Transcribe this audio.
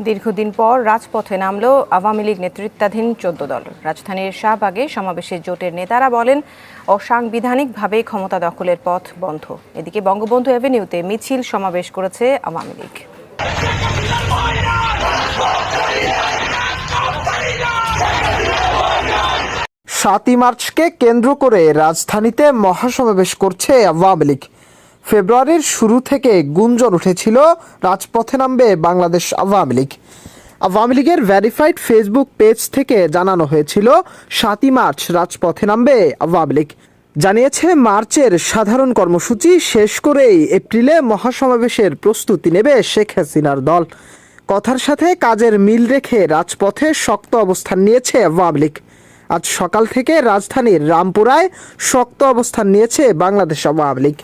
দীর্ঘদিন পর রাজপথে নামল আওয়ামী লীগ নেতৃত্বাধীন ১৪ দল। রাজধানীর শাহবাগে সমাবেশে জোটের নেতারা বলেন, অসাংবিধানিকভাবে ক্ষমতা দখলের পথ বন্ধ। এদিকে বঙ্গবন্ধু এভিনিউতে মিছিল সমাবেশ করেছে আওয়ামী লীগ। ৭ই মার্চকে কেন্দ্র করে রাজধানীতে মহাসমাবেশ করছে আওয়ামী লীগ। ফেব্রুয়ারির শুরু থেকে গুঞ্জন উঠেছিল রাজপথে নামবে বাংলাদেশ আওয়ামী লীগ। আওয়ামী লীগের ভেরিফাইড ফেসবুক পেজ থেকে জানানো হয়েছিল ৭ই মার্চ রাজপথে নামবে আওয়ামী লীগ। জানিয়েছে মার্চের সাধারণ কর্মসূচি শেষ করেই এপ্রিলে মহাসমাবেশের প্রস্তুতি নেবে শেখ হাসিনার দল। কথার সাথে কাজের মিল রেখে রাজপথে শক্ত অবস্থান নিয়েছে আওয়ামী লীগ। আজ সকাল থেকে রাজধানীর রামপুরায় শক্ত অবস্থান নিয়েছে বাংলাদেশ আওয়ামী লীগ।